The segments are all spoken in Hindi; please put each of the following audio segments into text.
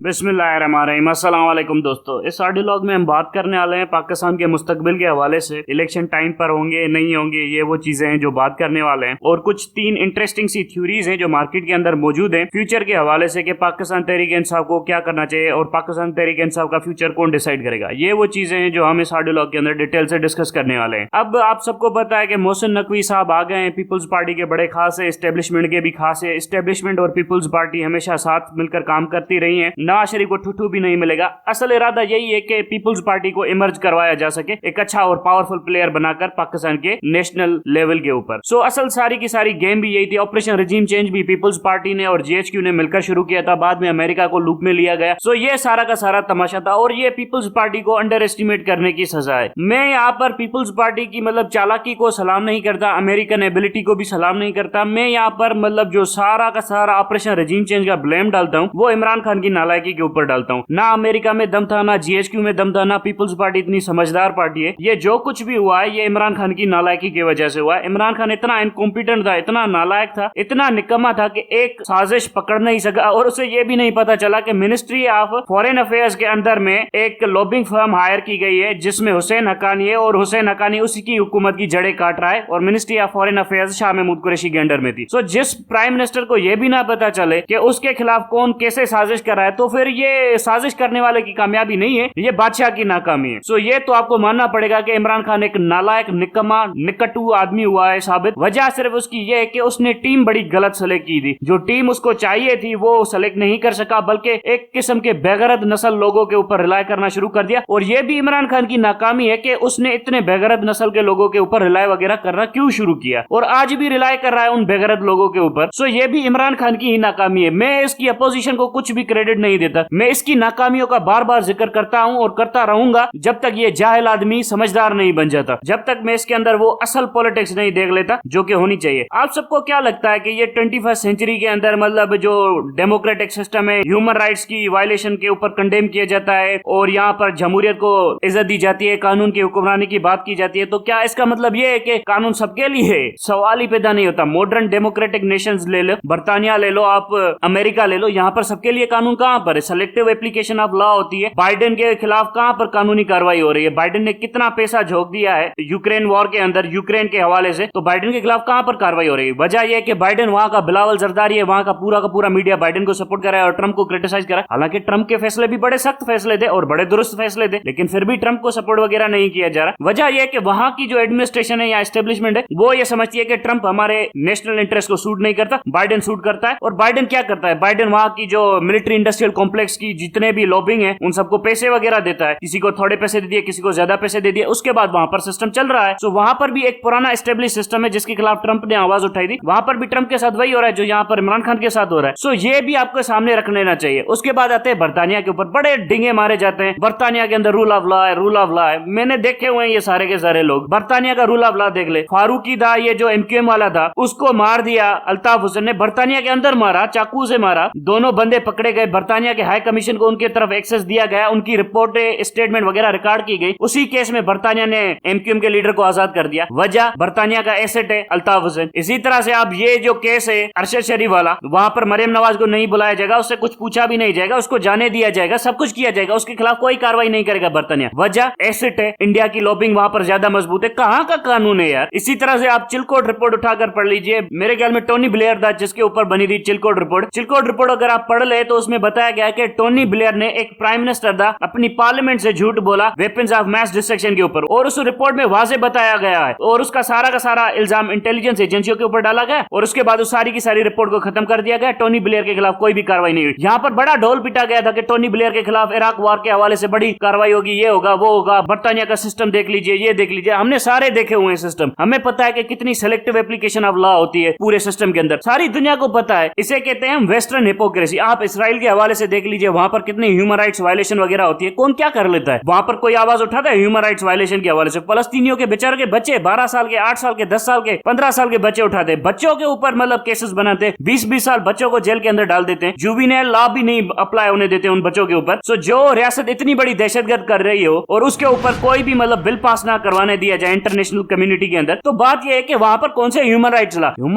बिस्मिल्लाहिर्रहमानिर्रहीम। अस्सलाम वालेकुम दोस्तों, इस ऑडियो लॉग में हम बात करने वाले हैं पाकिस्तान के मुस्तकबिल के हवाले से। इलेक्शन टाइम पर होंगे नहीं होंगे, ये वो चीजें हैं जो बात करने वाले हैं। और कुछ 3 इंटरेस्टिंग सी थ्योरीज हैं जो मार्केट के अंदर मौजूद हैं फ्यूचर के हवाले से कि पाकिस्तान तहरीक इंसाफ को क्या करना चाहिए और पाकिस्तान तहरीक इंसाफ का फ्यूचर कौन डिसाइड करेगा। ये वो चीजें हैं जो हम इस ऑडियो लॉग के अंदर डिटेल से डिस्कस करने वाले हैं। अब आप सबको पता है कि मोहसिन नकवी साहब आ गए हैं, पीपल्स पार्टी के बड़े खास है, एस्टेब्लिशमेंट के भी खास है। एस्टेब्लिशमेंट और पीपल्स पार्टी हमेशा साथ मिलकर काम करती रही है। नवाज शरीफ को ठुठू भी नहीं मिलेगा। असल इरादा यही है कि पीपल्स पार्टी को इमर्ज करवाया जा सके एक अच्छा और पावरफुल प्लेयर बनाकर पाकिस्तान के नेशनल लेवल के ऊपर। सो असल सारी की सारी गेम भी यही थी। ऑपरेशन रिजीम चेंज भी पीपल्स पार्टी ने और जीएचक्यू ने मिलकर शुरू किया था, बाद में अमेरिका को लूप में लिया गया। सो ये सारा का सारा तमाशा था और ये पीपल्स पार्टी को अंडर एस्टिमेट करने की सजा है। मैं यहाँ पर पीपल्स पार्टी की चालाकी को सलाम नहीं करता, अमेरिकन एबिलिटी को भी सलाम नहीं करता। मैं यहाँ पर जो सारा का सारा ऑपरेशन रिजीम चेंज का ब्लेम डालता हूँ वो इमरान खान की नालायकी के ऊपर डालता हूँ। ना अमेरिका में दम था, ना जीएचक्यू में दम था, ना पीपल्स पार्टी इतनी समझदार पार्टी है। ये जो कुछ भी हुआ है ये इमरान खान की नालायकी की वजह से हुआ है। इमरान खान इतना इनकॉम्पिटेंट था, इतना नालायक था, इतना निकम्मा था कि एक साजिश पकड़ नहीं सका और उसे ये भी नहीं पता चला कि मिनिस्ट्री ऑफ फॉरेन अफेयर्स के अंदर में एक लॉबिंग फर्म हायर की गई है जिसमें हुसैन हक्कानी है और हुसैन हक्कानी उसी की हुकूमत की जड़ें काट रहा है और ministry of foreign affairs Shah Mahmood Qureshi के अंडर में थी। सो जिस प्राइम मिनिस्टर को यह भी ना पता चले कि उसके खिलाफ कौन कैसे साजिश कर रहा है, तो फिर ये साजिश करने वाले की कामयाबी नहीं है, ये बादशाह की नाकामी है। सो ये तो आपको मानना पड़ेगा कि इमरान खान एक नालायक, निकम्मा, निकटू आदमी हुआ है साबित। वजह सिर्फ उसकी ये है कि उसने टीम बड़ी गलत सेलेक्ट की थी। जो टीम उसको चाहिए थी वो सेलेक्ट नहीं कर सका, बल्कि एक किस्म के बेगरत नस्ल लोगों के ऊपर रिलाय करना शुरू कर दिया। और ये भी इमरान खान की नाकामी है कि उसने इतने बेगरत नस्ल के लोगों के ऊपर रिलाय वगैरह करना क्यों शुरू किया और आज भी रिलाय कर रहा है उन बेगरत लोगों के ऊपर। सो ये भी इमरान खान की ही नाकामी है। मैं इसकी अपोजिशन को कुछ भी क्रेडिट नहीं देता, मैं इसकी नाकामियों का बार बार जिक्र करता हूं और करता रहूंगा जब तक ये जाहिल आदमी समझदार नहीं बन जाता, जब तक मैं इसके अंदर वो असल पॉलिटिक्स नहीं देख लेता जो कि होनी चाहिए। आप सबको क्या लगता है कि ये 21st सेंचुरी के अंदर जो डेमोक्रेटिक सिस्टम है, ह्यूमन राइट्स की वायलेशन के ऊपर कंडेम किया जाता है और यहाँ पर जमहूरियत को इज्जत दी जाती है, कानून की हुक्मरानी की बात की जाती है, तो क्या इसका मतलब ये है कि कानून सबके लिए है? सवाल ही पैदा नहीं होता। मॉडर्न डेमोक्रेटिक नेशंस ले लो, बर्तानिया ले लो, आप अमेरिका ले लो, यहाँ पर सबके लिए कानून कहाँ पर है? सेलेक्टिव एप्लीकेशन ऑफ लॉ होती है। बाइडेन के खिलाफ कहाँ पर कानूनी कार्रवाई हो रही है? बाइडेन ने कितना पैसा झोंक दिया है यूक्रेन वॉर के अंदर, यूक्रेन के हवाले से, तो बाइडेन के खिलाफ कहाँ पर कार्रवाई हो रही है? वजह यह है कि बाइडेन वहां का बिलावल जरदारी है, वहां का पूरा मीडिया बाइडेन को सपोर्ट कर रहा है और ट्रंप को क्रिटिसाइज कर रहा है। हालांकि ट्रंप के फैसले भी बड़े सख्त फैसले थे और बड़े दुरुस्त फैसले थे, लेकिन फिर भी ट्रंप को सपोर्ट वगैरह नहीं किया जा रहा। वजह यह है कि वहां की जो एडमिनिस्ट्रेशन है या एस्टेब्लिशमेंट है वो ये समझती है कि ट्रंप हमारे नेशनल इंटरेस्ट को सूट नहीं करता, बाइडेन सूट करता है। और बाइडेन क्या करता है? बाइडेन वहां की जो मिलिट्री इंडस्ट्रियल कॉम्प्लेक्स की जितने भी लॉबिंग है उन सबको पैसे वगैरह देता है। किसी को थोड़े पैसे दे दिए, किसी को ज्यादा पैसे दे दिए, उसके बाद वहां पर सिस्टम चल रहा है। सो वहां पर भी एक पुराना एस्टेब्लिश सिस्टम है जिसके खिलाफ ट्रंप ने आवाज उठाई थी। वहां पर भी ट्रंप के साथ वही हो रहा है जो यहाँ पर इमरान खान के साथ हो रहा है। सो ये भी आपको सामने रख लेना चाहिए। उसके बाद आते हैं बर्तानिया के ऊपर, बड़े डिंगे मारे जाते हैं। बर्तानिया के अंदर रूल ऑफ लॉ है, रूल ऑफ लॉ है। मैंने देखे हुए हैं ये सारे के सारे लोग। बर्तानिया का रूल ऑफ लॉ देख ले। फारूकी था, ये जो एमक्यूएम वाला था, उसको मार दिया अल्ताफ हुसैन ने, बर्तानिया के अंदर मारा, चाकू से मारा। दोनों बंदे पकड़े गए। बर्तानिया के हाई कमीशन को उनकी तरफ एक्सेस दिया गया, उनकी रिपोर्ट स्टेटमेंट वगैरह रिकॉर्ड की गई। उसी केस में बर्तानिया ने एमक्यूएम के लीडर को आजाद कर दिया। वजह बर्तानिया का एसेट है अल्ताफ हुसैन। इसी तरह से आप ये जो केस है अरशद शरीफ वाला, वहां पर मरियम नवाज को नहीं बुलाया जाएगा, उससे कुछ पूछा भी नहीं जाएगा, उसको जाने दिया जाएगा, सब कुछ किया जाएगा, उसके खिलाफ कोई कार्रवाई नहीं करेगा बर्तानिया। वजह एसेट है, इंडिया की लॉबिंग वहां पर ज्यादा मजबूत है। कहां का कानून है यार? इसी तरह से आप चिलकोट रिपोर्ट उठाकर पढ़ लीजिए। मेरे ख्याल में टोनी ब्लेयर था जिसके ऊपर बनी थी चिलकोट रिपोर्ट। चिलकोट रिपोर्ट अगर आप पढ़ ले तो उसमें बताया गया कि टोनी ब्लेयर ने, एक प्राइम मिनिस्टर था, अपनी पार्लियामेंट से झूठ बोला वेपन्स ऑफ मैस डिस्ट्रक्शन के ऊपर और उस रिपोर्ट में वाजे बताया गया है और उसका सारा का सारा इल्जाम इंटेलिजेंस एजेंसियों के ऊपर डाला गया और उसके बाद उस सारी की सारी रिपोर्ट को खत्म कर दिया गया। टोनी ब्लेयर के खिलाफ कोई भी कार्रवाई नहीं हुई। यहाँ पर बड़ा ढोल पिटा गया था कि टोनी ब्लेयर के खिलाफ इराक वार के हवाले से बड़ी कार्रवाई होगी, ये होगा वो होगा। बर्तानिया का सिस्टम देख लीजिए, ये देख लीजिए, हमने सारे देखे हुए हैं सिस्टम। हमें पता है कि कितनी सेलेक्टिव एप्लीकेशन ऑफ लॉ होती है पूरे सिस्टम के अंदर, सारी दुनिया को पता है। इसे कहते हैं वेस्टर्न हिपोक्रेसी। आप इसराइल के हवाले से देख लीजिए, वहां पर कितनी ह्यूमन राइट्स वायलेशन वगैरह होती है। कौन क्या कर लेता है? वहां पर कोई आवाज उठाता है ह्यूमन राइट्स वायलेशन के हवाले से? फलस्तीनियों के बेचारे के बच्चे 12 साल के, 8 साल के, 10 साल के, 15 साल के बच्चे उठाते हैं, बच्चों के ऊपर केसेस बनाते, 20-20 साल बच्चों को जेल के अंदर डाल देते हैं, जुवेनाइल लॉ भी नहीं अप्लाई होने देते उन बच्चों के ऊपर। सो जो रियासत इतनी बड़ी दहशतगर्द कर रही हो और उसके ऊपर कोई भी बिल पास ना करवाने दिया जाए इंटरनेशनल कम्युनिटी के अंदर, तो बात यह है कि वहां पर कौन से ह्यूमन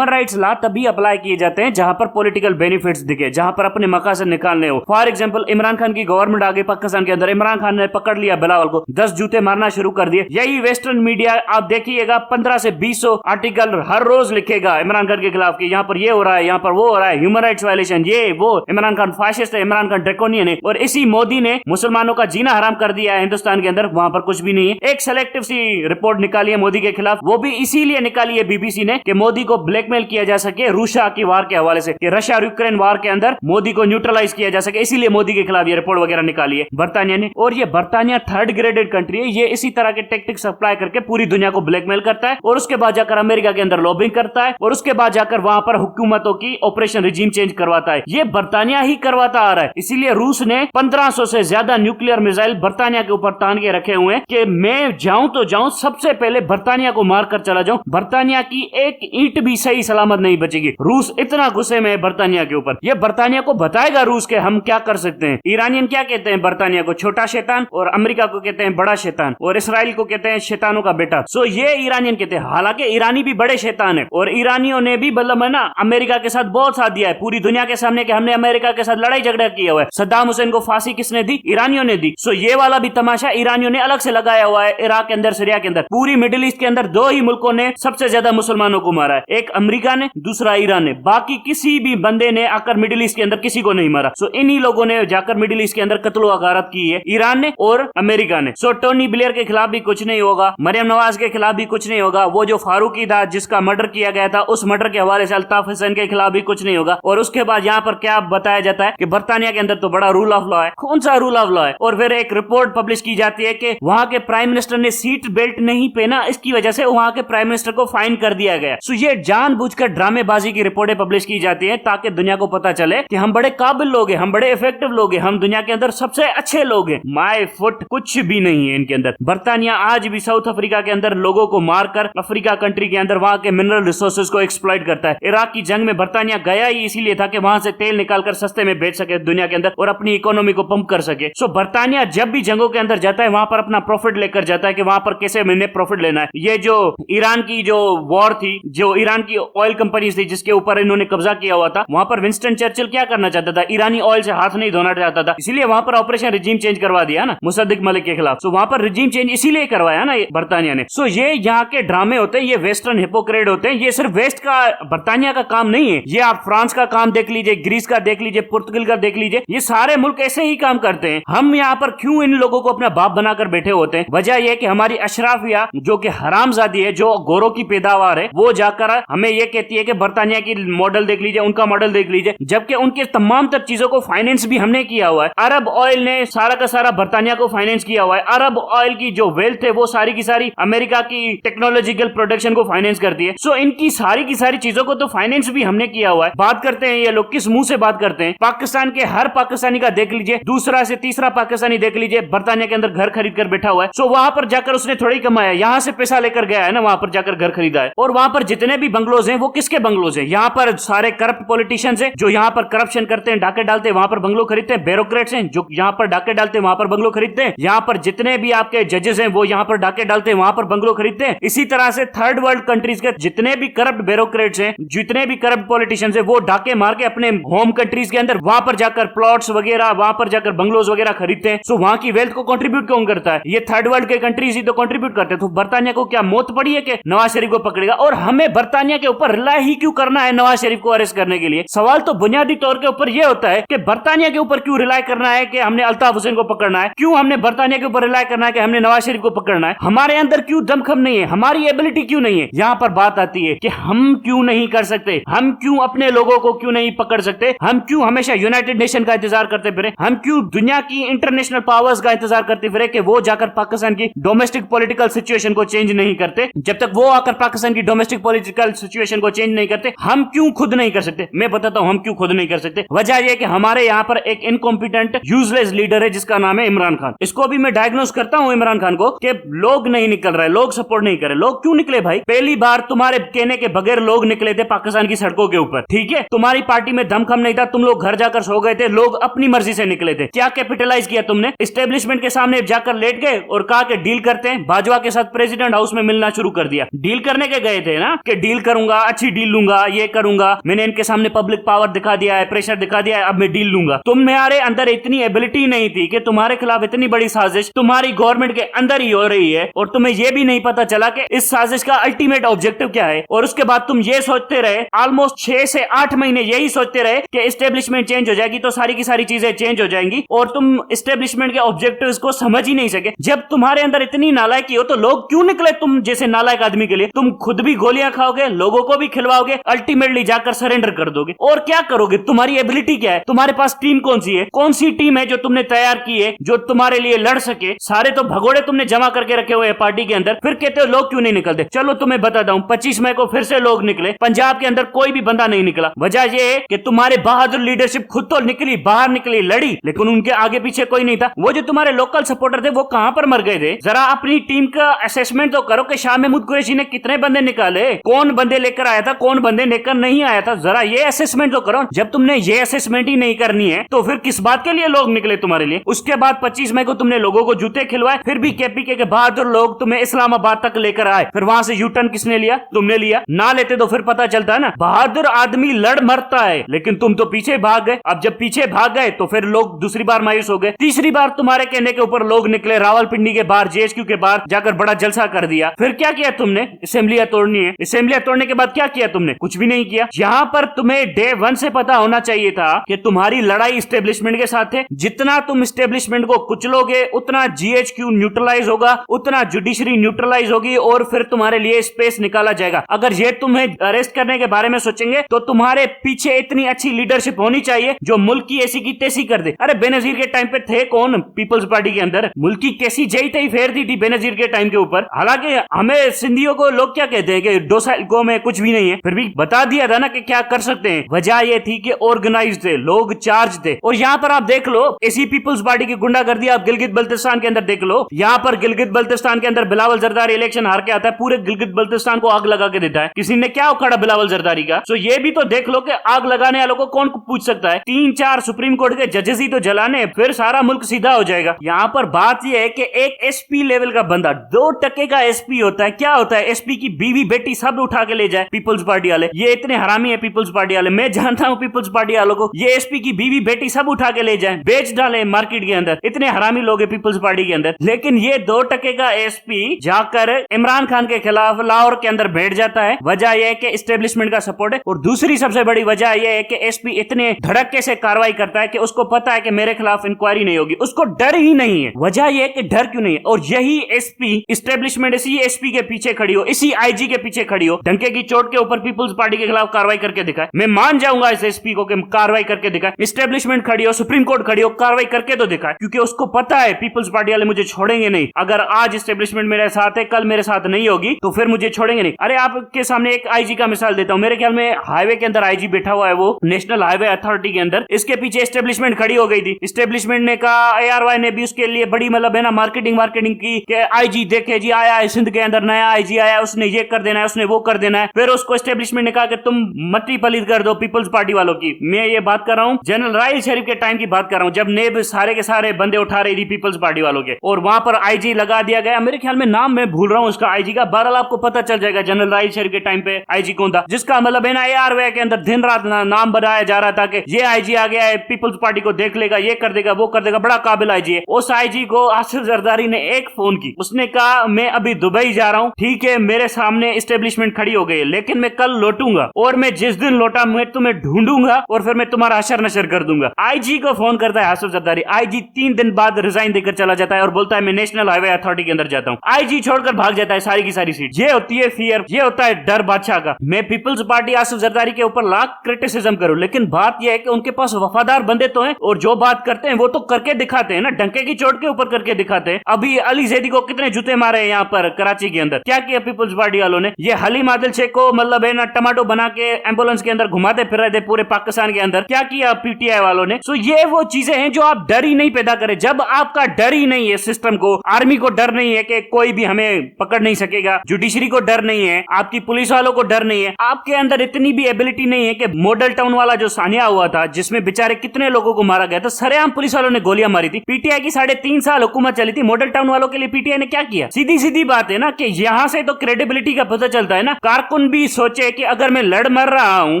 राइट्स लॉ तभी अप्लाई किए जाते हैं जहां पर पॉलिटिकल बेनिफिट्स दिखे, जहां पर अपने मकासद निकालने हो। फॉर एग्जाम्पल इमरान खान की गवर्नमेंट आ गई पाकिस्तान के अंदर, इमरान खान ने पकड़ लिया बिलावल को, 10 जूते मारना शुरू कर दिए। यही वेस्टर्न मीडिया आप देखिएगा 15 से 20 आर्टिकल हर रोज लिखेगा इमरान खान के खिलाफ कि यहाँ पर ये हो रहा है, यहाँ पर वो हो रहा है, ह्यूमन राइट्स वायलेशन, ये वो, इमरान खान फाशिस्ट है, इमरान खान ड्रैकोनियन है। और इसी मोदी ने मुसलमानों का जीना हराम कर दिया है हिंदुस्तान के अंदर, वहां पर कुछ भी नहीं है। एक सेलेक्टिव सी रिपोर्ट निकाली है मोदी के खिलाफ, वो भी इसीलिए निकाली है बीबीसी ने कि मोदी को ब्लैकमेल किया जा सके रूसा की वार के हवाले से, कि रशिया और यूक्रेन वार के अंदर मोदी को न्यूट्रलाइज किया जा सके, इसीलिए मोदी के खिलाफ ये रिपोर्ट वगैरह निकाली है बर्तानिया ने। और ये बर्तानिया थर्ड ग्रेडेड कंट्री है, ये इसी तरह के टेक्टिक्स अप्लाई करके पूरी दुनिया को ब्लैकमेल करता है और उसके बाद जाकर अमेरिका के अंदर लॉबिंग करता है और उसके बाद जाकर वहां पर हुकूमतों की ऑपरेशन रिजीम चेंज करवाता है। ये बर्तानिया ही करवाता आ रहा है। इसीलिए रूस ने 1500 से ज्यादा न्यूक्लियर मिसाइल बर्तानिया के ऊपर तान के रखे हुए हैं कि मैं जाऊं तो जाऊं, सबसे पहले बर्तानिया को मार कर चला जाऊं, बर्तानिया की एक ईंट भी सही सलामत नहीं बचेगी। रूस इतना गुस्से में है बर्तानिया के ऊपर, ये बर्तानिया को बताएगा रूस के हम क्या कर सकते हैं। ईरानियन क्या कहते हैं बर्तानिया को? छोटा शैतान, और अमेरिका को कहते हैं बड़ा शैतान, और इसराइल को कहते हैं शैतानों का बेटा। सो ये ईरानियन कहते हैं। हालांकि ईरानी भी बड़े शैतान है और ईरानियों ने भी मतलब है ना अमेरिका के साथ बहुत साथ दिया है पूरी दुनिया के सामने कि हमने अमेरिका के साथ लड़ाई झगड़ा किया हुआ है। सद्दाम हुसैन को फांसी किसने दी? ईरानियों ने दी। सो ये वाला भी तमाशा ईरानियों ने अलग से लगाया हुआ है। इराक के अंदर, सीरिया के अंदर, पूरी मिडिल ईस्ट के अंदर 2 ही मुल्कों ने सबसे ज्यादा मुसलमानों को मारा है, एक अमेरिका ने, दूसरा ईरान ने। बाकी किसी भी बंदे ने आकर मिडिल ईस्ट के अंदर किसी को नहीं मारा। सो इन्हीं लोगों ने जाकर मिडिल ईस्ट के अंदर कत्ल वगारत की है, ईरान ने और अमेरिका ने। सो टोनी ब्लेयर के खिलाफ भी कुछ नहीं होगा, मरियम नवाज के खिलाफ भी कुछ नहीं होगा, वो जो फारूकी था जिसका मर्डर किया गया था उस मर्डर के हवाले से अल्ताफ हुसैन के खिलाफ भी कुछ नहीं होगा। और उसके बाद यहाँ पर क्या बताया जाता है कि बर्तानिया के अंदर तो बड़ा रूल ऑफ लॉ है। कौन सा रूल ऑफ लॉ है? और फिर एक रिपोर्ट पब्लिश की जाती है कि वहां के प्राइम मिनिस्टर ने सीट बेल्ट नहीं पहना, इसकी वजह से वहां के प्राइम मिनिस्टर को फाइन कर दिया गया। सो ये जानबूझकर ड्रामेबाजी की रिपोर्टें पब्लिश की जाती है ताकि दुनिया को पता चले कि हम बड़े काबिल लोग हैं, हम बड़े इफेक्टिव लोग हैं, हम दुनिया के अंदर सबसे अच्छे लोग हैं। माय फुट कुछ भी नहीं है इनके अंदर। बर्तानिया आज भी साउथ अफ्रीका के अंदर लोगों को मारकर अफ्रीका कंट्री के अंदर वहां के मिनरल रिसोर्सेज को एक्सप्लॉइट करता है। इराक की जंग में बर्तानिया गया ही इसीलिए था कि वहां से तेल निकालकर सस्ते में बेच सके दुनिया के अंदर और अपनी इकोनॉमी को पंप कर सके। सो बर्तानिया जब भी जंगों के अंदर जाता है वहां पर अपना प्रॉफिट लेकर जाता है कि वहां पर कैसे मैंने प्रॉफिट लेना है। ये जो ईरान की जो वॉर थी, जो ईरान की ऑयल कंपनीज थी जिसके ऊपर इन्होंने कब्जा किया हुआ था, वहां पर विंस्टन चर्चिल क्या करना चाहता था? ईरानी ऑयल से हाथ नहीं धोना चाहता था, इसीलिए वहां पर ऑपरेशन रिजीम चेंज करवा दिया ना मुसद्दिक मलिक के खिलाफ। सो वहां पर रिजीम चेंज इसीलिए करवाया ना बर्तानिया ने। सो ये यहाँ के ड्रामे होते हैं, ये वेस्टर्न हिपोक्रेट होते हैं। ये सिर्फ वेस्ट का, बर्तानिया का काम नहीं है। ये आप फ्रांस का काम देख लीजिए, ग्रीस का देख लीजिए, पुर्तगाल का देख लीजिए, ये सारे मुल्क ऐसे ही काम करते हैं। हम यहाँ पर क्यों इन लोगों को अपना बाप बनाकर बैठे होते हैं? वजह यह कि हमारी अशराफिया जो कि हरामजादी है, जो गोरों की पैदावार है, वो जाकर हमें ये कहती है कि बर्तानिया की मॉडल देख लीजिए, उनका मॉडल देख लीजिए, जबकि उनके तमाम तर चीजों को फाइनेंस भी हमने किया हुआ है। अरब ऑयल ने सारा का सारा बर्तानिया को फाइनेंस किया हुआ है। अरब ऑयल की जो वेल्थ है वो सारी की सारी अमेरिका की टेक्नोलॉजिकल प्रोडक्शन को फाइनेंस करती है। सो इनकी सारी की सारी चीजों को तो फाइनेंस भी हमने किया हुआ है। बात करते हैं ये लोग किस मुंह से बात करते हैं? पाकिस्तान के हर पाकिस्तानी का देख लीजिए, दूसरा से तीसरा पाकिस्तानी देख लीजिए, बर्तानिया के अंदर घर खरीद कर बैठा हुआ है। सो वहां पर जाकर उसने थोड़ी कमाया, यहाँ से पैसा लेकर गया है ना, वहां पर जाकर घर खरीदा है। और वहां पर जितने भी बंगलोज हैं वो किसके बंगलोज हैं? यहाँ पर सारे करप्ट पॉलिटिशियंस हैं जो यहाँ पर करप्शन करते हैं, डाके डालते हैं, वहां पर बंगलो खरीदते हैं। ब्यूरोक्रेट्स हैं जो यहाँ पर डाके डालते हैं, वहां पर बंगलो खरीदते हैं। यहाँ पर जितने भी आपके जजेस हैं वो यहाँ पर डाके डालते हैं, वहां पर बंगलो खरीदते हैं। इसी तरह से थर्ड वर्ल्ड कंट्रीज के जितने भी करप्ट ब्यूरोक्रेट्स हैं, जितने भी करप्ट पॉलिटिशियंस हैं, वो डाके मार के अपने होम कंट्रीज के अंदर वहां पर जाकर प्लॉट्स वगैरह, वहां पर जाकर बंगलोज वगैरह खरीदते हैं। सो वहां की वेल्थ को कंट्रीब्यूट कौन करता है? ये थर्ड वर्ल्ड के कंट्रीज ही तो कंट्रीब्यूट करते हैं। तो बर्तानिया को क्या मौत पड़ी है कि नवाज शरीफ को पकड़ेगा? और हमें बर्तानिया के ऊपर रिलाई ही क्यों करना है नवाज शरीफ को अरेस्ट करने के लिए? सवाल तो बुनियादी तौर के ऊपर यह होता है कि बर्तानिया के ऊपर क्यों रिलाई करना है कि हमने अल्ताफ हुसैन को पकड़ना है? क्यों हमने बर्तानिया के ऊपर रिलाई करना है कि हमने नवाज शरीफ को पकड़ना है? हमारे अंदर क्यों दमखम नहीं है? हमारी एबिलिटी क्यों नहीं है? यहाँ पर बात आती है कि हम क्यों नहीं कर सकते, हम क्यों अपने लोगों को क्यों नहीं पकड़ सकते, हम क्यों हमेशा यूनाइटेड नेशन का इंतजार करते फिरे, हम क्यों दुनिया की इंटरनेशनल पावर्स का इंतजार करते फिरे कि वो जाकर पाकिस्तान की डोमेस्टिक पॉलिटिकल सिचुएशन को चेंज नहीं करते? जब तक वो आकर पाकिस्तान की डोमेस्टिक पॉलिटिकल सिचुएशन को चेंज नहीं करते, हम क्यों खुद नहीं कर सकते? मैं बताता हूं हम क्यों खुद नहीं कर सकते। वजह यह कि हमारे यहाँ पर एक इनकॉम्पिटेंट यूजलेस लीडर है जिसका नाम है इमरान खान। इसको भी मैं डायग्नोस करता हूं इमरान खान को कि लोग नहीं निकल रहे, लोग सपोर्ट नहीं कर रहे। लोग क्यों निकले भाई? पहली बार तुम्हारे कहने के बगैर लोग निकले थे पाकिस्तान की सड़कों के ऊपर, ठीक है? तुम्हारी पार्टी में दमखम नहीं था, तुम लोग घर जाकर सो गए थे, लोग अपनी मर्जी से निकले थे। क्या कैपिटलाइज किया तुमने? एस्टेब्लिशमेंट के सामने जाकर लेट गए और कहा कि डील करते हैं। बाजवा के साथ प्रेसिडेंट हाउस में मिलना शुरू कर दिया। डील करने के गए थे ना कि डील करूंगा, अच्छी डील लूंगा, ये करूंगा, मैंने इनके सामने पब्लिक पावर दिखा दिया है, प्रेशर दिखा दिया है, अब मैं डील छीन लूंगा। तुम्हारे अंदर इतनी एबिलिटी नहीं थी कि तुम्हारे खिलाफ इतनी बड़ी साजिश तुम्हारी गवर्नमेंट के अंदर ही हो रही है और तुम्हें यह भी नहीं पता चला कि इस साजिश का अल्टीमेट ऑब्जेक्टिव क्या है। और उसके बाद तुम ये सोचते रहे ऑलमोस्ट 6 से 8 महीने यही सोचते रहे कि एस्टेब्लिशमेंट चेंज हो जाएगी तो सारी की सारी चीजें चेंज हो जाएंगी और तुम एस्टेब्लिशमेंट के ऑब्जेक्टिव्स को समझ ही नहीं सके। जब तुम्हारे अंदर इतनी नालायकी हो तो लोग क्यों निकले तुम जैसे नालायक आदमी के लिए? तुम खुद भी गोलियां खाओगे, लोगों को भी खिलवाओगे, अल्टीमेटली जाकर सरेंडर कर दोगे। और क्या करोगे? तुम्हारी एबिलिटी क्या है? तुम्हारे पास टीम कौन सी है? कौन सी टीम है जो तुमने तैयार की है जो तुम्हारे लिए लड़ सके? सारे तो भगोड़े तुमने जमा करके रखे हुए हैं पार्टी के अंदर, फिर कहते हो लोग क्यों नहीं निकलते। चलो तुम्हें बताता हूं, 25 मई को फिर से लोग निकले, पंजाब के अंदर कोई भी बंदा नहीं निकला। वजह यह है कि तुम्हारे बहादुर लीडरशिप खुद तो निकली, बाहर निकली, लड़ी, लेकिन उनके आगे पीछे कोई नहीं था। वो जो तुम्हारे लोकल सपोर्टर थे वो कहां पर मर गए थे? जरा अपनी टीम का असेसमेंट तो करो कि शाह महमूद कुरैशी ने कितने बंदे निकाले, कौन बंदे लेकर आया था, कौन बंदे लेकर नहीं आया था। जरा ये असेसमेंट तो करो। जब तुमने ये असेसमेंट ही नहीं करनी है तो फिर किस बात के लिए लोग निकले तुम्हारे लिए? उसके बाद 25 मई को तुमने लोगों को जूते खिलवाए, फिर भी केपीके के बहादुर लोग तुम्हें इस्लामाबाद तक लेकर आए, फिर वहां से यू टर्न किसने लिया? तुमने लिया। ना लेते तो फिर पता चलता है ना, बहादुर आदमी लड़ मरता है, लेकिन तुम तो पीछे भाग गए। अब जब पीछे भाग गए तो फिर लोग दूसरी बार मायूस हो गए। तीसरी बार तुम्हारे कहने के ऊपर लोग निकले, रावलपिंडी के बाहर, जेएचक्यू के बाहर जाकर बड़ा जलसा कर दिया। फिर क्या किया तुमने? असेंबलियां तोड़नी है। असेंबलियां तोड़ने के बाद क्या किया तुमने? कुछ भी नहीं किया। यहाँ पर तुम्हें डे 1 से पता होना चाहिए था कि तुम्हारी लड़ाई एस्टेब्लिशमेंट के साथ है। जितना तुम एस्टेब्लिशमेंट को कुचलोगे उतना जीएचक्यू न्यूट्रलाइज होगा, उतना जुडिशरी न्यूट्रलाइज होगी और फिर तुम्हारे लिए स्पेस निकाला जाएगा। अगर ये तुम्हें अरेस्ट करने के बारे में सोचेंगे तो तुम्हारे पीछे इतनी अच्छी लीडरशिप होनी चाहिए जो मुल्क की ऐसी की तैसी कर दे। अरे बेनजीर के टाइम पे थे कौन पीपल्स पार्टी के अंदर? मुल्क की कैसी जई तई फेर दी थी बेनजीर के टाइम के ऊपर। हालांकि हमें सिंधियों को लोग क्या कहते हैं कि डोसाइल कौम है, कुछ भी नहीं है, फिर भी बता दिया था ना कि क्या कर सकते हैं। वजह यह थी कि ऑर्गेनाइज थे, लोग चार्ज थे। और यहाँ पर आप देख लो ऐसी पीपल्स पार्टी की गुंडागर्दी आप गिलगित बल्तिस्तान के अंदर देख लो। यहाँ पर गिलगित बल्तिस्तान के अंदर बिलावल जरदारी इलेक्शन हार के आता है, पूरे गिलगित बल्तिस्तान को आग लगा के देता है। किसी ने क्या उखाड़ा बिलावल जरदारी का? तो ये भी तो देख लो कि आग लगाने वालों को कौन पूछ सकता है? 3-4 सुप्रीम कोर्ट के जजेस ही तो जलाने, फिर सारा मुल्क सीधा हो जाएगा। यहाँ पर बात यह है कि एक एसपी लेवल का बंदा 2% का एसपी होता है। क्या होता है? एसपी की बीवी बेटी सब उठा के ले जाए पीपल्स पार्टी वाले। ये इतने हरामी है पीपल्स पार्टी वाले, मैं जानता हूँ पीपल्स पार्टी वालों को। ये एसपी की बीवी बेटी सब उठा के ले जाए, बेच डाले मार्केट के अंदर। इतने हरामी लोग हैं पीपल्स पार्टी के अंदर। लेकिन ये 2% का एसपी जाकर इमरान खान के खिलाफ लाहौर के अंदर बैठ जाता है। वजह यह है कि एस्टेब्लिशमेंट का सपोर्ट है। और दूसरी सबसे बड़ी वजह यह है कि एसपी इतने धड़क्के से कार्रवाई करता है कि उसको पता है कि मेरे खिलाफ इंक्वायरी नहीं होगी, उसको डर ही नहीं है। वजह यह है कि डर क्यों नहीं है? और यही एसपी एस्टेब्लिशमेंट इसी एसपी के पीछे खड़ी हो, इसी आईजी के पीछे खड़ी हो, डंके की चोट के ऊपर पीपल्स पार्टी के खिलाफ कार्रवाई करके दिखाए। मैं मान जाऊंगा इस एसपी को कि कार्रवाई करके दिखाए। एस्टेब्लिशमेंट खड़ी हो, सुप्रीम कोर्ट खड़ी हो, कार्रवाई करके तो दिखाए, क्योंकि उसको पता है पीपल्स पार्टी वाले मुझे छोड़ेंगे नहीं। अगर आज एस्टेब्लिशमेंट मेरे साथ है, कल मेरे साथ नहीं होगी तो फिर मुझे छोड़ेंगे नहीं। अरे आपके सामने एक आईजी का मिसाल देता हूं। मेरे ख्याल में हाईवे के अंदर आईजी बैठा हुआ है, वो नेशनल हाईवे अथॉरिटी के अंदर। इसके पीछे एस्टेब्लिशमेंट खड़ी हो गई थी। एस्टेब्लिशमेंट ने कहा, ARY ने भी उसके लिए बड़ी मतलब है ना मार्केटिंग की कि आईजी देखे जी आया है सिंध के अंदर, नया आईजी आया, उसने ये कर देना है, उसने वो कर देना है। फिर उसको एस्टेब्लिशमेंट ने कहा कि तुम मट्टी पलीद कर दो पीपल्स पार्टी वालों की। मैं ये बात कर रहा हूँ जनरल राहिल शरीफ के टाइम की बात कर रहा हूँ, जब नेब सारे के सारे बंदे उठा रही थी पीपल्स पार्टी वालों के, और वहां पर आईजी लगा दिया गया। मेरे ख्याल में नाम मैं भूल रहा हूँ उसका आईजी का, बहरहाल आपको पता चल जाएगा जनरल राहिल शरीफ के टाइम पे आईजी कौन था, जिसका मतलब है ना ARY के अंदर दिन रात नाम बनाया जा रहा था कि ये आईजी आ गया है, पीपल्स पार्टी को देख लेगा, ये कर देगा, वो कर देगा, बड़ा काबिल आईजी है। उस आईजी को आसिफ जरदारी ने एक फोन की, उसने कहा मैं अभी दुबई जा रहा हूँ, ठीक है मेरे सामने एस्टेब्लिशमेंट खड़ी हो गई है, लेकिन मैं कल लौटूंगा और मैं जिस दिन लौटा मैं तुम्हें ढूंढूंगा और फिर मैं तुम्हारा हशर नशर कर दूंगा। आईजी को फोन करता है आसिफ जरदारी। आईजी 3 दिन बाद रिजाइन देकर चला जाता है और बोलता है मैं नेशनल हाईवे अथॉरिटी के अंदर जाता हूँ। आईजी छोड़कर भाग जाता है सारी की सारी सीट। ये होती है फियर, ये होता है डर बादशाह का। मैं पीपल्स पार्टी आसिफ जरदारी के ऊपर लाख क्रिटिसिज्म करूं, लेकिन बात यह है कि उनके पास वफादार बंदे तो हैं और जो बात करते हैं वो तो करके दिखाते हैं ना, डंके की चोट के ऊपर करके दिखाते हैं। अभी अली जैदी को कितने जूते मारे हैं यहाँ पर कराची के अंदर, क्या किया पीपल्स पार्टी वालों ने? ये हलीम आदिल शेख को मतलब है ना टमाटो बना के एम्बुलेंस के अंदर घुमाते फिर रहे थे पूरे पाकिस्तान के अंदर, क्या किया पीटीआई वालों ने? सो ये वो चीजें हैं जो आप डर ही नहीं पैदा करें। जब आपका डर ही नहीं है सिस्टम को, आर्मी को डर नहीं है कि कोई भी हमें पकड़ नहीं सकेगा, जुडिशरी को डर नहीं है, आपकी पुलिस वालों को डर नहीं है, आपके अंदर इतनी भी एबिलिटी नहीं है कि मॉडल टाउन वाला जो सानिया हुआ था जिसमें बेचारे कितने लोगों को मारा गया था, सरेआम पुलिस वालों ने गोलियां मारी थी। पीटीआई की 3.5 साल हुकूमत चली थी, मॉडल टाउन वालों के लिए पीटीआई ने क्या किया? सीधी सीधी बात है ना कि यहाँ से तो क्रेडिबिलिटी का पता चलता है ना। कारकुन भी सोचे कि अगर मैं लड़ मर रहा हूँ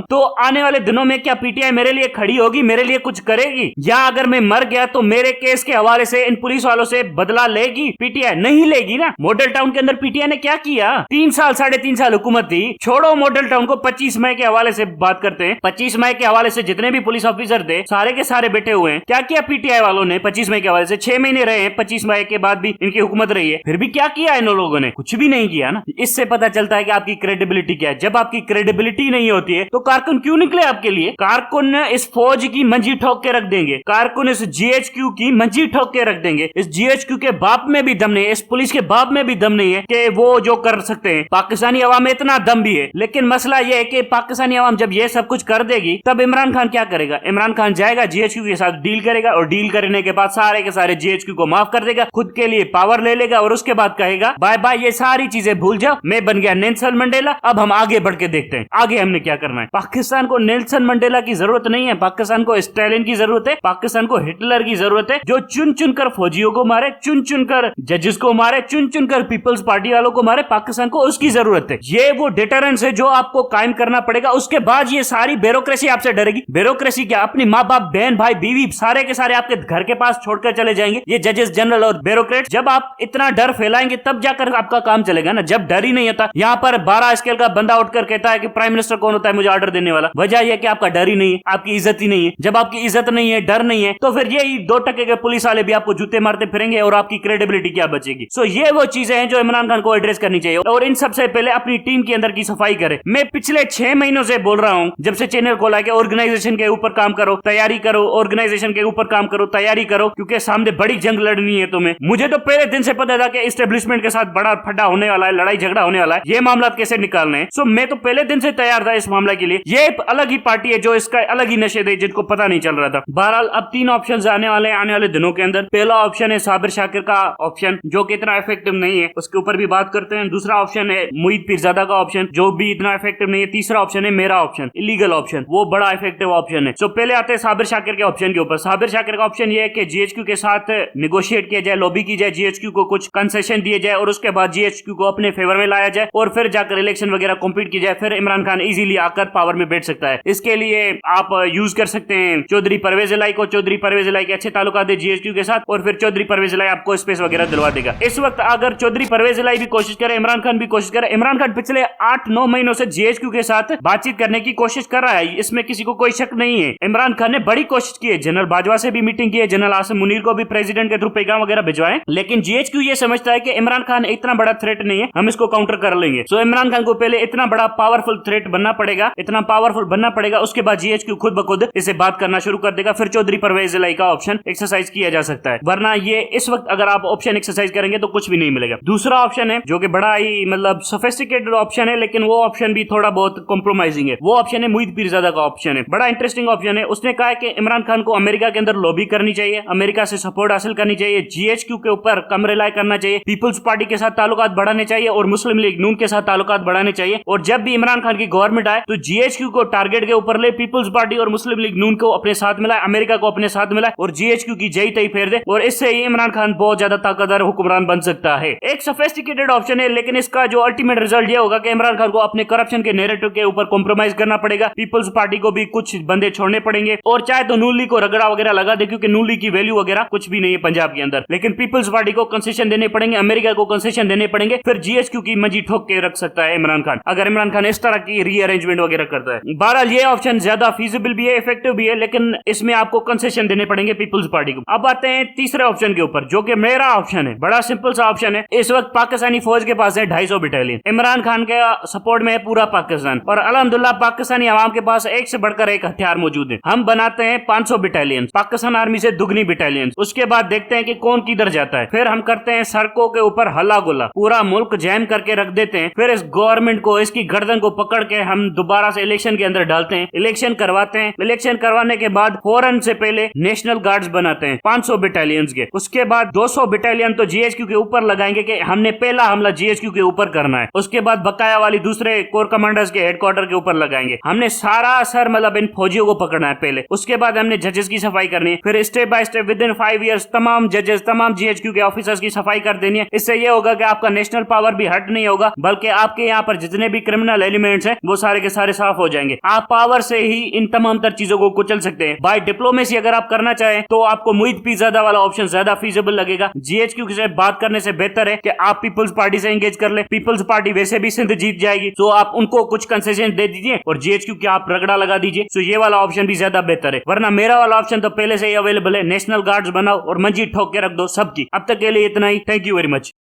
तो आने वाले दिनों में क्या पीटीआई मेरे लिए खड़ी होगी? होगी, मेरे लिए कुछ करेगी, या अगर मैं मर गया तो मेरे केस के हवाले से इन पुलिस वालों से बदला लेगी पीटीआई? नहीं लेगी ना। मॉडल टाउन के अंदर पीटीआई ने क्या किया? 3 साल 3.5 साल हुकूमत थी। छोड़ो मॉडल टाउन को, 25 मई के हवाले से बात करते हैं। 25 मई के हवाले से जितने भी पुलिस ऑफिसर थे सारे के सारे बैठे हुए हैं। क्या किया पीटीआई वालों ने 25 मई के हवाले से? 6 महीने रहे हैं, 25 मई के बाद भी इनकी हुकूमत रही है, फिर भी क्या किया इन लोगों ने? कुछ भी नहीं किया ना। इससे पता चलता है कि आपकी क्रेडिबिलिटी क्या है। जब आपकी क्रेडिबिलिटी नहीं होती है तो कारकुन क्यों निकले आपके लिए? कारकुन इस फौज की मंजी ठोक के रख देंगे, कारकुन इस जीएचक्यू की मंजी ठोक के रख देंगे। इस जीएचक्यू के बाप में भी दम नहीं है, इस पुलिस के बाप में भी दम नहीं है कि वो जो कर सकते हैं। पाकिस्तानी अवाम में इतना दम भी है, लेकिन मसला यह है कि पाकिस्तानी अवाम जब ये सब कुछ कर देगी तब इमरान खान क्या करेगा? इमरान खान जाएगा जीएचक्यू के साथ डील करेगा, और डील करने के बाद सारे के सारे जीएचक्यू को माफ कर देगा, खुद के लिए पावर ले लेगा, और उसके बाद कहेगा बाय बाय, ये सारी चीजें भूल जाओ, मैं बन गया नेल्सन मंडेला, अब हम आगे बढ़ के देखते हैं आगे हमने क्या करना है। पाकिस्तान को नेल्सन मंडेला की जरूरत नहीं है, पाकिस्तान को स्टालिन की जरूरत है, पाकिस्तान को हिटलर की जरूरत है, जो चुन चुन कर फौजियों को मारे, चुन चुन कर जजेस को मारे, चुन चुन कर पीपल्स पार्टी वालों को मारे। पाकिस्तान को उसकी जरूरत है। ये वो डिटरेंस है जो आपको कायम करना पड़ेगा। उसके बाद ये सारी ब्यूरोक्रेसी आपसे डरेगी। ब्यूरोक्रेसी क्या? अपनी माँ बाप, बहन, भाई, बीवी सारे के सारे आपके घर के पास छोड़कर चले जाएंगे ये जजेस जनरल और ब्यूरोक्रेट। जब आप इतना डर फैलाएंगे तब जाकर आपका काम चलेगा ना। जब डर ही नहीं होता, यहाँ पर 12 स्केल का बंदा उठकर कहता है कि प्राइम मिनिस्टर कौन होता है मुझे ऑर्डर देने वाला। वजह यह कि आपका डर ही नहीं है, आपकी इज्जत ही नहीं है। जब आपकी इज्जत नहीं है, डर नहीं है, तो फिर यही 2% के पुलिस वाले भी आपको जूते मारते फिरेंगे और आपकी क्रेडिबिलिटी क्या बचेगी? सो ये वो चीजें हैं जो इमरान खान को एड्रेस करनी चाहिए, और इन सबसे पहले अपनी टीम के अंदर की सफाई करे। मैं पिछले 6 महीनों से बोल रहा हूं, जब से चैनल खोला कि ऑर्गेनाइजेशन के ऊपर काम करो, तैयारी करो, ऑर्गेनाइजेशन के ऊपर काम करो, तैयारी करो, क्योंकि सामने बड़ी जंग लड़नी है तुम्हें। मुझे तो पहले दिन से पता था कि एस्टेब्लिशमेंट के साथ बड़ा फड्डा होने वाला है, लड़ाई झगड़ा होने वाला है, ये मामला कैसे निकालने हैं। सो मैं तो पहले दिन से तैयार था इस मामले के लिए। ये अलग ही पार्टी है जो इसका अलग ही नशे दे, जिनको पता नहीं चल रहा था। बहरहाल अब 3 ऑप्शन आने वाले हैं आने वाले दिनों के अंदर। पहला ऑप्शन है साबिर शाकिर का ऑप्शन, जो कि इतना इफेक्टिव नहीं है, उसके ऊपर भी बात करते हैं। दूसरा ऑप्शन है मुईद पीरजादा का ऑप्शन, जो भी इतना इफेक्टिव नहीं है। तीसरा ऑप्शन है मेरा ऑप्शन, इलीगल ऑप्शन, वो बड़ा इफेक्टिव ऑप्शन है। सो पहले आते हैं साबिर शाकिर के ऑप्शन के ऊपर। साबिर शाकिर का ऑप्शन ये है कि जीएचक्यू के साथ निगोशिएट किया जाए, लॉबी की जाए, जीएचक्यू को कुछ कंसेशन दिए जाए, और उसके बाद जीएचक्यू को अपने फेवर में लाया जाए, और फिर जाकर इलेक्शन वगैरह कम्पीट की जाए। फिर इमरान खान इजीली आकर पावर में बैठ सकता है। इसके लिए आप यूज कर सकते हैं चौधरी परवेज इलाई को। चौधरी परवेज इलाई के अच्छे ताल्लुकात है जीएचक्यू के साथ, और फिर चौधरी परवेज इलाई आपको स्पेस वगैरह दिलवा देगा। इस वक्त अगर चौधरी परवेज इलाई भी कोशिश करे, इमरान खान भी कोशिश करे। इमरान खान पिछले 8-9 महीनों से जीएचक्यू के साथ बातचीत करने की कोशिश कर रहा है, इसमें किसी को कोई शक नहीं है। इमरान खान ने बड़ी कोशिश की है, जनरल बाजवा से भी मीटिंग की है, जनरल आसिम मुनीर को भी प्रेसिडेंट के थ्रू पैगाम वगैरह भिजवाए, लेकिन जीएचक्यू ये समझता है कि इमरान खान इतना बड़ा थ्रेट नहीं है, हम इसको काउंटर कर लेंगे। सो इमरान खान को पहले इतना बड़ा पावरफुल थ्रेट बनना पड़ेगा, इतना पावरफुल बनना पड़ेगा, उसके बाद जीएचक्यू खुद ब खुद इसे बात करना शुरू कर देगा। फिर चौधरी परवेज इलाई का ऑप्शन एक्सरसाइज किया जा सकता है, वरना ये इस वक्त अगर आप ऑप्शन एक्सरसाइज करेंगे तो कुछ भी नहीं मिलेगा। दूसरा ऑप्शन है जो कि बड़ा ही मतलब सोफिस्टिकेटेड ऑप्शन है, लेकिन वो ऑप्शन भी थोड़ा बहुत कॉम्प्रोमाइजिंग है। वो ऑप्शन है मुईद पीरजादा का ऑप्शन है, बड़ा इंटरेस्टिंग ऑप्शन है। उसने कहा है कि इमरान खान को अमेरिका के अंदर लॉबी करनी चाहिए, अमेरिका से सपोर्ट हासिल करनी चाहिए, जीएचक्यू के ऊपर कम रिलाई करना चाहिए, पीपल्स पार्टी के साथ ताल्लुकात बढ़ाने चाहिए, और मुस्लिम लीग नून के साथ ताल्लुकात बढ़ाने चाहिए। और जब भी इमरान खान की गवर्नमेंट आए तो जीएचक्यू को टारगेट के ऊपर ले, पीपल्स पार्टी और मुस्लिम लीग नून को अपने साथ मिलाए, अमेरिका को अपने साथ मिलाए, और जीएचक्यू की जई तई फेर दे, और इससे ही इमरान खान बहुत ज्यादा ताकतवर हुक्मरान बन सकता है। एक सोफिस्टिकेटेड ऑप्शन है, लेकिन इसका जो अल्टीमेट रिजल्ट ये होगा कि इमरान खान को अपने करप्शन के नैरेटिव के ऊपर कॉम्प्रोमाइज करना पड़ेगा, पीपल्स पार्टी को भी कुछ बंदे छोड़ने पड़ेंगे, और चाहे तो नून लीग को रगड़ा वगैरह लगा दे, क्योंकि नून लीग की वैल्यू वगैरह कुछ भी नहीं है पंजाब के अंदर, लेकिन पीपल्स पार्टी को कंसेशन देने पड़ेंगे, अमेरिका को कंसेशन देने पड़ेंगे। फिर जीएचक्यू की मंजी ठोक के रख सकता है इमरान खान, अगर इमरान खान इस तरह की रीअरेंजमेंट वगैरह करता है। बहरहाल ये ऑप्शन ज्यादा फीजिबल भी है, इफेक्टिव भी है, लेकिन इसमें आपको कंसेशन देने पड़ेंगे पीपल्स पार्टी को। अब आते हैं तीसरे ऑप्शन के ऊपर, जो कि मेरा ऑप्शन है। बड़ा सिंपल सा ऑप्शन है। इस वक्त पाकिस्तानी फौज के पास है 250 बटालियन, इमरान खान के सपोर्ट में है पूरा पाकिस्तान, और अल्हम्दुलिल्लाह पाकिस्तानी अवाम के पास एक से बढ़कर एक हथियार मौजूद है। हम बनाते हैं 500 बटालियन, पाकिस्तान आर्मी से दुगनी बटालियन। उसके बाद देखते हैं कि कौन किधर जाता है। फिर हम करते हैं सड़कों के ऊपर हल्ला गुल्ला, पूरा मुल्क जैम करके रख देते हैं। फिर इस गवर्नमेंट को, इसकी गर्दन को पकड़ के हम दोबारा से इलेक्शन के अंदर डालते हैं, इलेक्शन करवाते हैं। इलेक्शन करवाने के बाद फौरन से पहले नेशनल गार्ड्स बनाते हैं 500 बटालियंस के। उसके बाद 200 बटालियन तो जीएचक्यू के ऊपर लगाएंगे कि हमने पहला हमला जीएचक्यू के ऊपर करना है। उसके बाद बकाया वाली दूसरे कोर कमांडर्स के हेडक्वार्टर के ऊपर लगाएंगे। हमने सारा असर मतलब इन फौजियों को पकड़ना है पहले। उसके बाद हमने जजेस की सफाई करनी है। फिर step by step with in 5 years तमाम जजेस, तमाम जीएचक्यू के ऑफिसर्स की सफाई कर देनी है। इससे यह होगा कि आपका नेशनल पावर भी हट नहीं होगा, बल्कि आपके यहाँ पर जितने भी क्रिमिनल एलिमेंट्स हैं वो सारे के सारे साफ हो जाएंगे। आप पावर से ही इन तमाम तर चीजों को को कुचल सकते हैं। बाय डिप्लोमेसी अगर आप करना चाहें तो आपको मुहित पीरजादा वाला ऑप्शन ज्यादा फीजिबल लगेगा। जीएचक्यू से बात करने से बेहतर है कि आप पीपल्स पार्टी से एंगेज कर ले। पीपल्स पार्टी वैसे भी सिंध जीत जाएगी, तो आप उनको कुछ कंसेशन दे दीजिए और जीएचक्यू के आप रगड़ा लगा दीजिए। तो ये वाला ऑप्शन भी ज्यादा बेहतर है, वरना मेरा वाला ऑप्शन तो पहले से ही अवेलेबल है। नेशनल गार्ड्स बनाओ और मंजी ठोक के रख दो सबकी। अब तक के लिए इतना ही। Thank you very much.